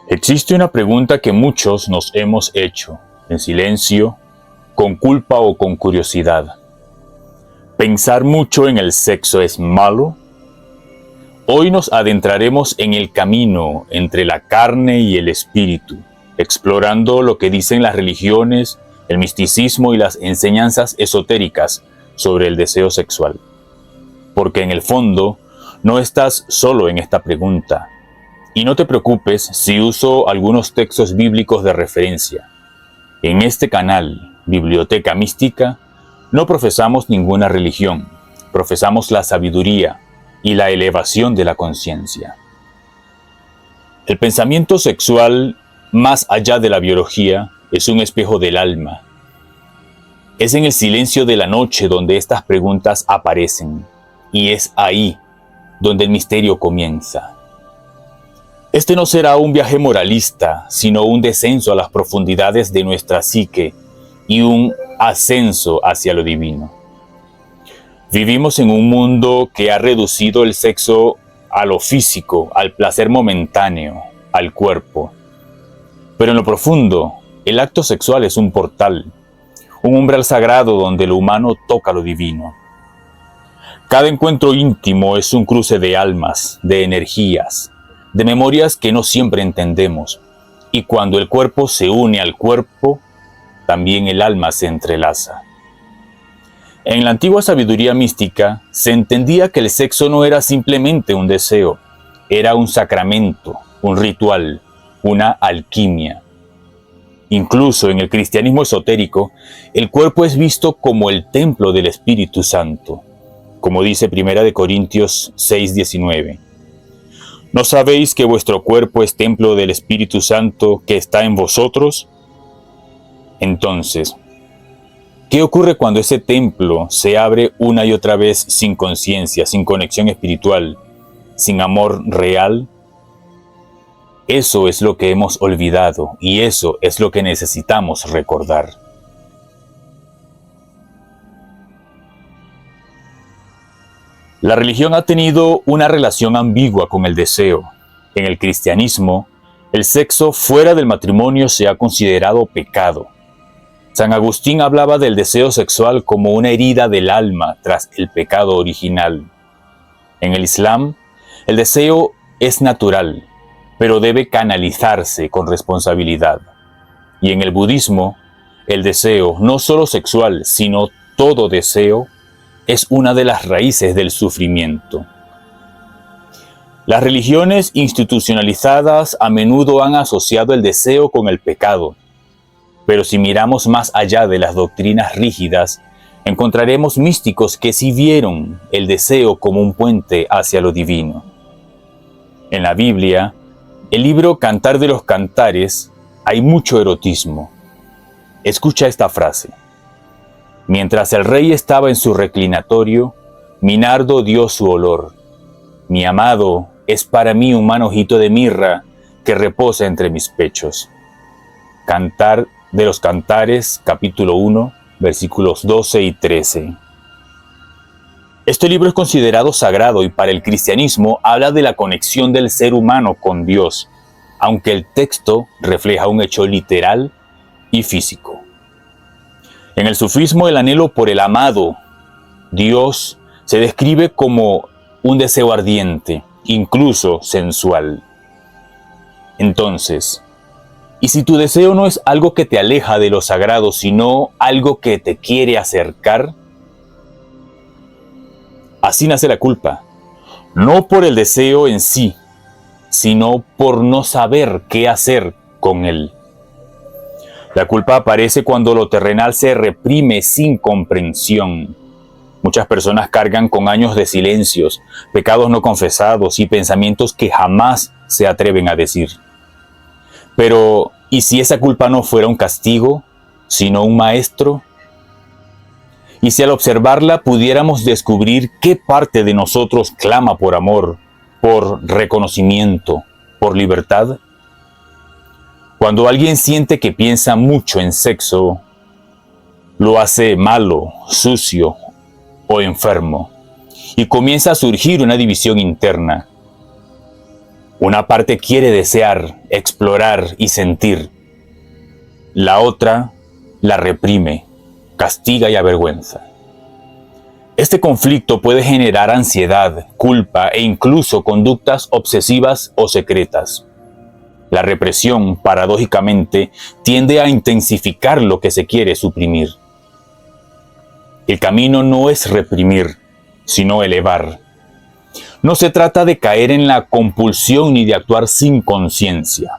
Existe una pregunta que muchos nos hemos hecho, en silencio, con culpa o con curiosidad. ¿Pensar mucho en el sexo es malo? Hoy nos adentraremos en el camino entre la carne y el espíritu, explorando lo que dicen las religiones, el misticismo y las enseñanzas esotéricas sobre el deseo sexual. Porque en el fondo, no estás solo en esta pregunta. Y no te preocupes si uso algunos textos bíblicos de referencia. En este canal, Biblioteca Mística, no profesamos ninguna religión, profesamos la sabiduría y la elevación de la conciencia. El pensamiento sexual, más allá de la biología, es un espejo del alma. Es en el silencio de la noche donde estas preguntas aparecen, y es ahí donde el misterio comienza. Este no será un viaje moralista, sino un descenso a las profundidades de nuestra psique y un ascenso hacia lo divino. Vivimos en un mundo que ha reducido el sexo a lo físico, al placer momentáneo, al cuerpo. Pero en lo profundo, el acto sexual es un portal, un umbral sagrado donde lo humano toca lo divino. Cada encuentro íntimo es un cruce de almas, de energías, de memorias que no siempre entendemos, y cuando el cuerpo se une al cuerpo, también el alma se entrelaza. En la antigua sabiduría mística se entendía que el sexo no era simplemente un deseo, era un sacramento, un ritual, una alquimia. Incluso en el cristianismo esotérico, el cuerpo es visto como el templo del Espíritu Santo, como dice 1 Corintios 6:19. ¿No sabéis que vuestro cuerpo es templo del Espíritu Santo que está en vosotros? Entonces, ¿qué ocurre cuando ese templo se abre una y otra vez sin conciencia, sin conexión espiritual, sin amor real? Eso es lo que hemos olvidado y eso es lo que necesitamos recordar. La religión ha tenido una relación ambigua con el deseo. En el cristianismo, el sexo fuera del matrimonio se ha considerado pecado. San Agustín hablaba del deseo sexual como una herida del alma tras el pecado original. En el Islam, el deseo es natural, pero debe canalizarse con responsabilidad. Y en el budismo, el deseo, no solo sexual, sino todo deseo, es una de las raíces del sufrimiento. Las religiones institucionalizadas a menudo han asociado el deseo con el pecado, pero si miramos más allá de las doctrinas rígidas, encontraremos místicos que sí vieron el deseo como un puente hacia lo divino. En la Biblia, el libro Cantar de los Cantares, hay mucho erotismo. Escucha esta frase. Mientras el rey estaba en su reclinatorio, mi nardo dio su olor. Mi amado es para mí un manojito de mirra que reposa entre mis pechos. Cantar de los Cantares, capítulo 1, versículos 12 y 13. Este libro es considerado sagrado y para el cristianismo habla de la conexión del ser humano con Dios, aunque el texto refleja un hecho literal y físico. En el sufismo, el anhelo por el amado, Dios, se describe como un deseo ardiente, incluso sensual. Entonces, ¿y si tu deseo no es algo que te aleja de lo sagrado, sino algo que te quiere acercar? Así nace la culpa, no por el deseo en sí, sino por no saber qué hacer con él. La culpa aparece cuando lo terrenal se reprime sin comprensión. Muchas personas cargan con años de silencios, pecados no confesados y pensamientos que jamás se atreven a decir. Pero, ¿y si esa culpa no fuera un castigo, sino un maestro? ¿Y si al observarla pudiéramos descubrir qué parte de nosotros clama por amor, por reconocimiento, por libertad? Cuando alguien siente que piensa mucho en sexo, lo hace malo, sucio o enfermo, y comienza a surgir una división interna. Una parte quiere desear, explorar y sentir. La otra la reprime, castiga y avergüenza. Este conflicto puede generar ansiedad, culpa e incluso conductas obsesivas o secretas. La represión, paradójicamente, tiende a intensificar lo que se quiere suprimir. El camino no es reprimir, sino elevar. No se trata de caer en la compulsión ni de actuar sin conciencia.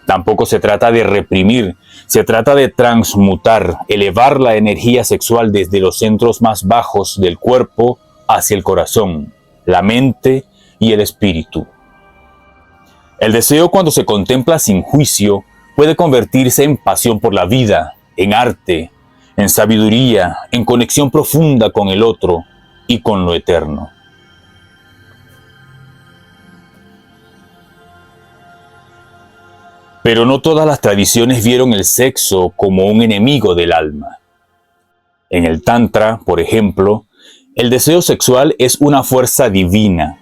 Tampoco se trata de reprimir, se trata de transmutar, elevar la energía sexual desde los centros más bajos del cuerpo hacia el corazón, la mente y el espíritu. El deseo, cuando se contempla sin juicio, puede convertirse en pasión por la vida, en arte, en sabiduría, en conexión profunda con el otro y con lo eterno. Pero no todas las tradiciones vieron el sexo como un enemigo del alma. En el Tantra, por ejemplo, el deseo sexual es una fuerza divina.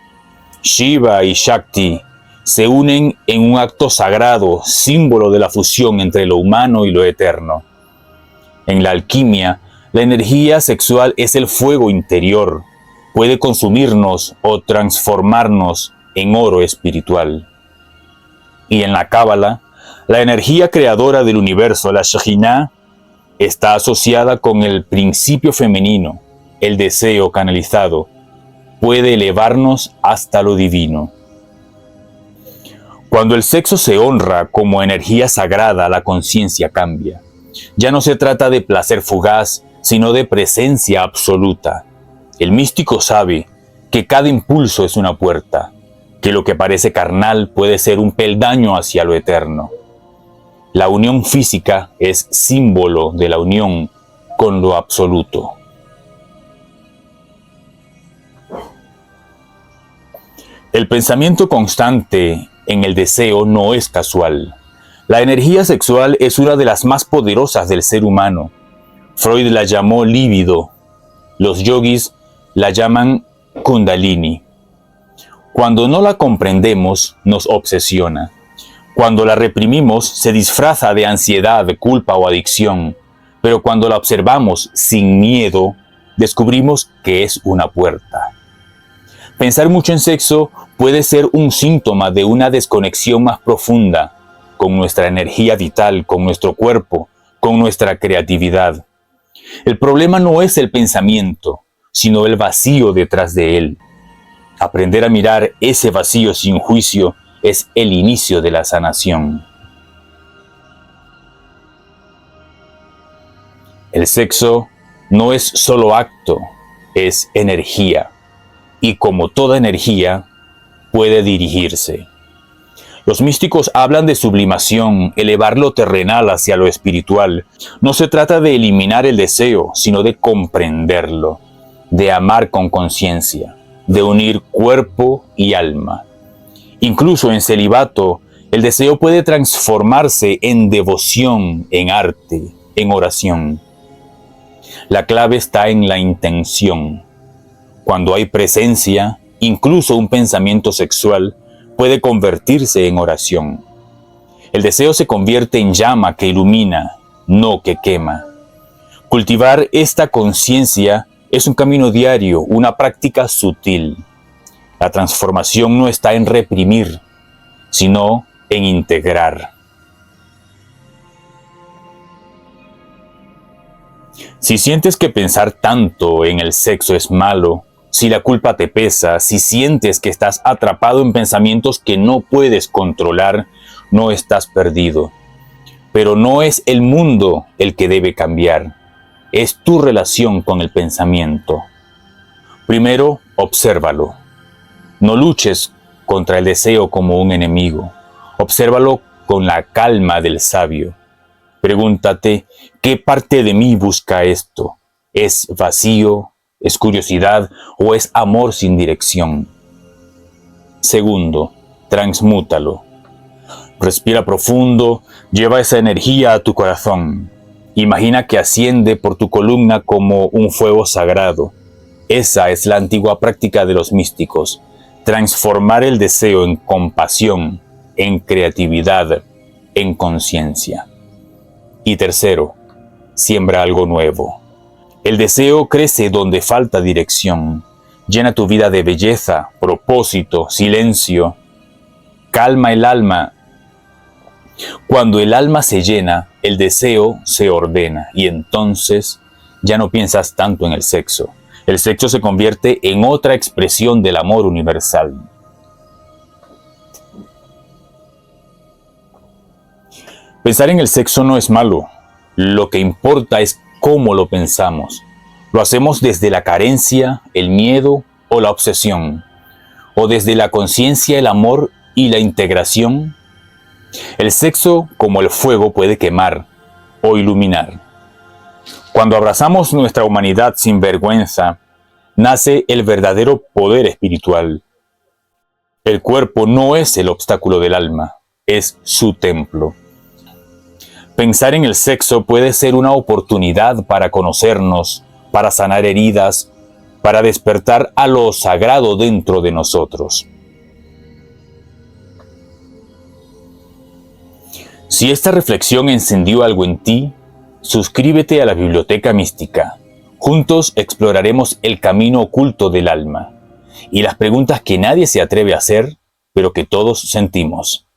Shiva y Shakti se unen en un acto sagrado, símbolo de la fusión entre lo humano y lo eterno. En la alquimia, la energía sexual es el fuego interior. Puede consumirnos o transformarnos en oro espiritual. Y en la Cábala, la energía creadora del universo, la Shekhinah, está asociada con el principio femenino, el deseo canalizado. Puede elevarnos hasta lo divino. Cuando el sexo se honra como energía sagrada, la conciencia cambia. Ya no se trata de placer fugaz, sino de presencia absoluta. El místico sabe que cada impulso es una puerta, que lo que parece carnal puede ser un peldaño hacia lo eterno. La unión física es símbolo de la unión con lo absoluto. El pensamiento constante en el deseo no es casual. La energía sexual es una de las más poderosas del ser humano. Freud la llamó líbido. Los yogis la llaman kundalini. Cuando no la comprendemos, nos obsesiona. Cuando la reprimimos, se disfraza de ansiedad, culpa o adicción. Pero cuando la observamos sin miedo, descubrimos que es una puerta. Pensar mucho en sexo puede ser un síntoma de una desconexión más profunda con nuestra energía vital, con nuestro cuerpo, con nuestra creatividad. El problema no es el pensamiento, sino el vacío detrás de él. Aprender a mirar ese vacío sin juicio es el inicio de la sanación. El sexo no es solo acto, es energía. Y como toda energía, puede dirigirse. Los místicos hablan de sublimación, elevar lo terrenal hacia lo espiritual. No se trata de eliminar el deseo, sino de comprenderlo, de amar con conciencia, de unir cuerpo y alma. Incluso en celibato, el deseo puede transformarse en devoción, en arte, en oración. La clave está en la intención. Cuando hay presencia, incluso un pensamiento sexual puede convertirse en oración. El deseo se convierte en llama que ilumina, no que quema. Cultivar esta conciencia es un camino diario, una práctica sutil. La transformación no está en reprimir, sino en integrar. Si sientes que pensar tanto en el sexo es malo, si la culpa te pesa, si sientes que estás atrapado en pensamientos que no puedes controlar, no estás perdido. Pero no es el mundo el que debe cambiar, es tu relación con el pensamiento. Primero, obsérvalo. No luches contra el deseo como un enemigo. Obsérvalo con la calma del sabio. Pregúntate, ¿qué parte de mí busca esto? ¿Es vacío? ¿Es curiosidad o es amor sin dirección? Segundo, transmútalo. Respira profundo, lleva esa energía a tu corazón. Imagina que asciende por tu columna como un fuego sagrado. Esa es la antigua práctica de los místicos. transformar el deseo en compasión, en creatividad, en conciencia. Y tercero, siembra algo nuevo. El deseo crece donde falta dirección. Llena tu vida de belleza, propósito, silencio. Calma el alma. Cuando el alma se llena, el deseo se ordena y entonces ya no piensas tanto en el sexo. El sexo se convierte en otra expresión del amor universal. Pensar en el sexo no es malo. Lo que importa es cómo lo pensamos. Lo hacemos desde la carencia, el miedo o la obsesión. O desde la conciencia, el amor y la integración. El sexo, como el fuego, puede quemar o iluminar. Cuando abrazamos nuestra humanidad sin vergüenza, nace el verdadero poder espiritual. El cuerpo no es el obstáculo del alma, es su templo. Pensar en el sexo puede ser una oportunidad para conocernos, para sanar heridas, para despertar a lo sagrado dentro de nosotros. Si esta reflexión encendió algo en ti, suscríbete a la Biblioteca Mística. Juntos exploraremos el camino oculto del alma y las preguntas que nadie se atreve a hacer, pero que todos sentimos.